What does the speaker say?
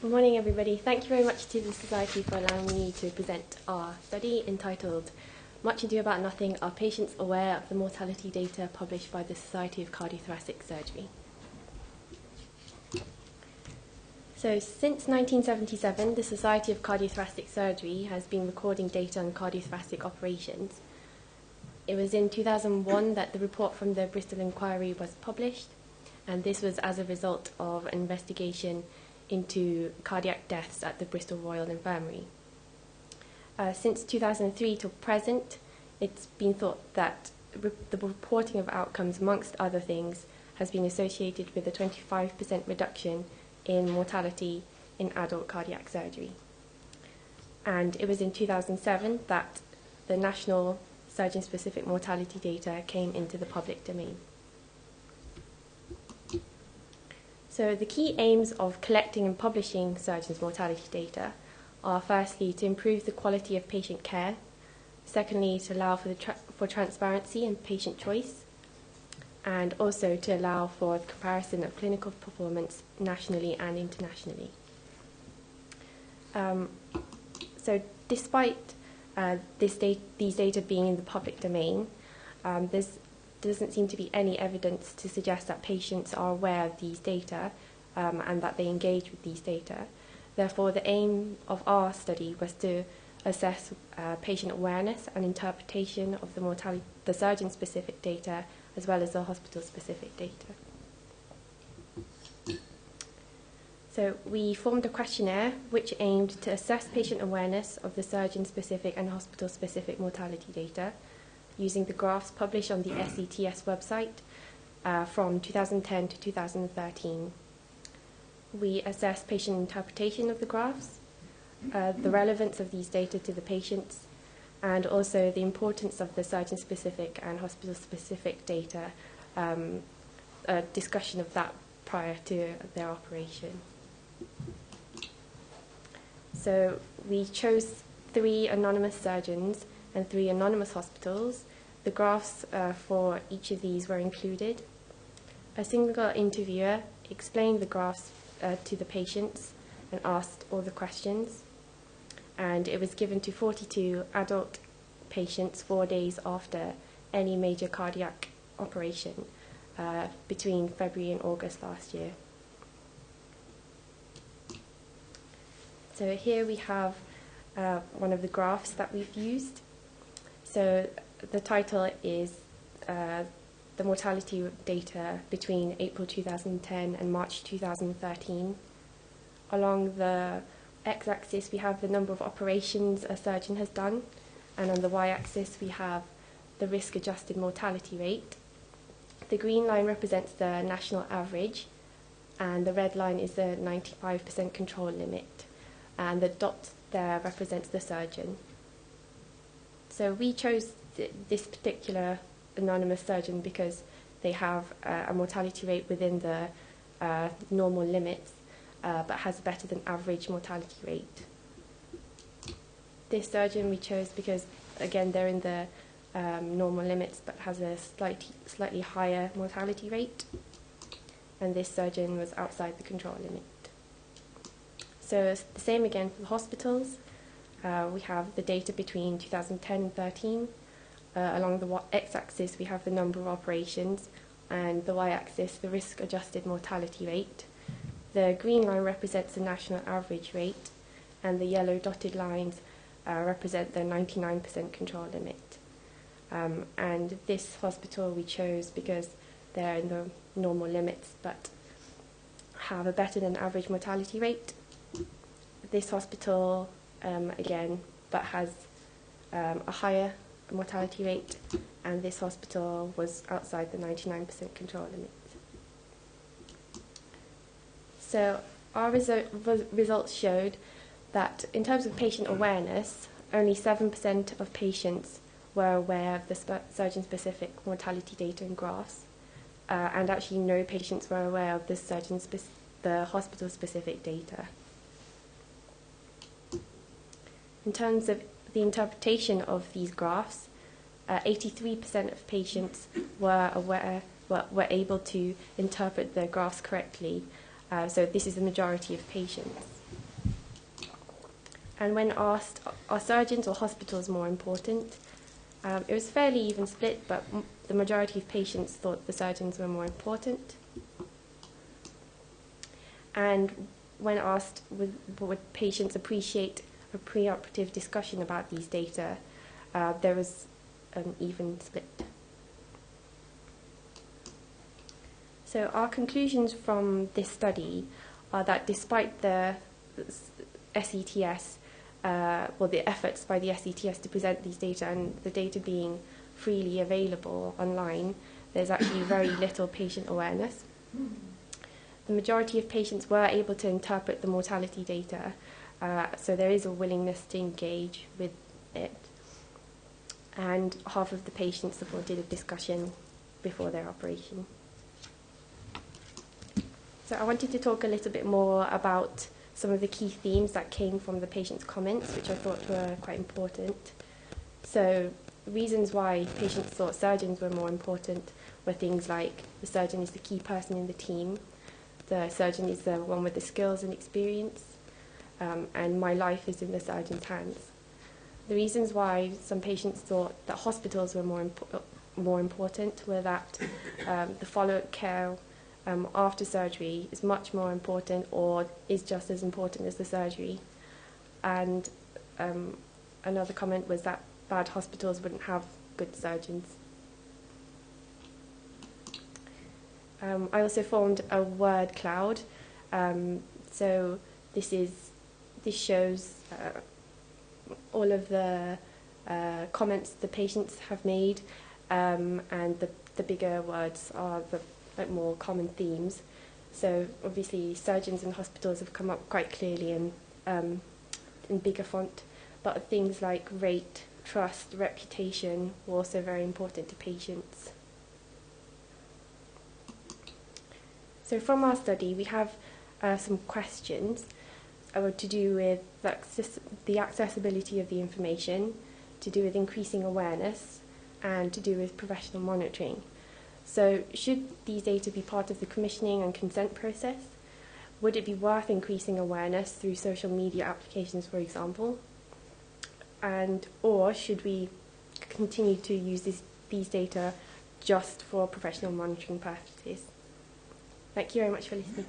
Good morning, everybody. Thank you very much to the Society for allowing me to present our study entitled Much Ado About Nothing, Are Patients Aware of the Mortality Data Published by the Society of Cardiothoracic Surgery? So since 1977, the Society of Cardiothoracic Surgery has been recording data on cardiothoracic operations. It was in 2001 that the report from the Bristol Inquiry was published, and this was as a result of an investigation into cardiac deaths at the Bristol Royal Infirmary. Since 2003 till present, it's been thought that the reporting of outcomes, amongst other things, has been associated with a 25% reduction in mortality in adult cardiac surgery. And it was in 2007 that the national surgeon-specific mortality data came into the public domain. So the key aims of collecting and publishing surgeons' mortality data are firstly to improve the quality of patient care, secondly to allow for transparency and patient choice, and also to allow for the comparison of clinical performance nationally and internationally. So despite these data being in the public domain, there doesn't seem to be any evidence to suggest that patients are aware of these data and that they engage with these data. Therefore, the aim of our study was to assess patient awareness and interpretation of the surgeon-specific data as well as the hospital-specific data. So we formed a questionnaire which aimed to assess patient awareness of the surgeon-specific and hospital-specific mortality data using the graphs published on the SETS website from 2010 to 2013. We assessed patient interpretation of the graphs, the relevance of these data to the patients, and also the importance of the surgeon-specific and hospital-specific data, a discussion of that prior to their operation. So we chose 3 anonymous surgeons and 3 anonymous hospitals. The graphs for each of these were included. A single interviewer explained the graphs to the patients and asked all the questions. And it was given to 42 adult patients 4 days after any major cardiac operation between February and August last year. So here we have one of the graphs that we've used. So the title is the mortality data between April 2010 and March 2013. Along the x-axis we have the number of operations a surgeon has done, and on the y-axis we have the risk-adjusted mortality rate. The green line represents the national average, and the red line is the 95% control limit, and the dot there represents the surgeon. So we chose this particular anonymous surgeon because they have a mortality rate within the normal limits, but has a better than average mortality rate. This surgeon we chose because, again, they're in the normal limits, but has a slightly higher mortality rate. And this surgeon was outside the control limit. So it's the same again for the hospitals. We have the data between 2010 and 13. Along the x-axis we have the number of operations, and the y-axis the risk-adjusted mortality rate. The green line represents the national average rate, and the yellow dotted lines represent the 99% control limit. And this hospital we chose because they're in the normal limits but have a better than average mortality rate. This hospital, again, but has a higher mortality rate, and this hospital was outside the 99% control limit. So our results showed that in terms of patient awareness, only 7% of patients were aware of the surgeon-specific mortality data and graphs, and actually no patients were aware of the hospital-specific data. In terms of the interpretation of these graphs, 83% of patients were able to interpret the graphs correctly. So this is the majority of patients. And when asked, are surgeons or hospitals more important? It was fairly even split, but the majority of patients thought the surgeons were more important. And when asked, would patients appreciate a preoperative discussion about these data, there was an even split. So our conclusions from this study are that despite the SETS, the efforts by the SETS to present these data and the data being freely available online, there's actually very little patient awareness. The majority of patients were able to interpret the mortality data, so there is a willingness to engage with it. And half of the patients supported a discussion before their operation. So I wanted to talk a little bit more about some of the key themes that came from the patients' comments, which I thought were quite important. So reasons why patients thought surgeons were more important were things like the surgeon is the key person in the team, the surgeon is the one with the skills and experience, and my life is in the surgeon's hands. The reasons why some patients thought that hospitals were more important were that the follow-up care after surgery is much more important or is just as important as the surgery. And another comment was that bad hospitals wouldn't have good surgeons. I also formed a word cloud. So this shows all of the comments the patients have made, and the bigger words are the more common themes. So obviously surgeons and hospitals have come up quite clearly in bigger font, but things like rate, trust, reputation were also very important to patients. So from our study we have some questions to do with the accessibility of the information, to do with increasing awareness, and to do with professional monitoring. So should these data be part of the commissioning and consent process? Would it be worth increasing awareness through social media applications, for example? Or should we continue to use these data just for professional monitoring purposes? Thank you very much for listening.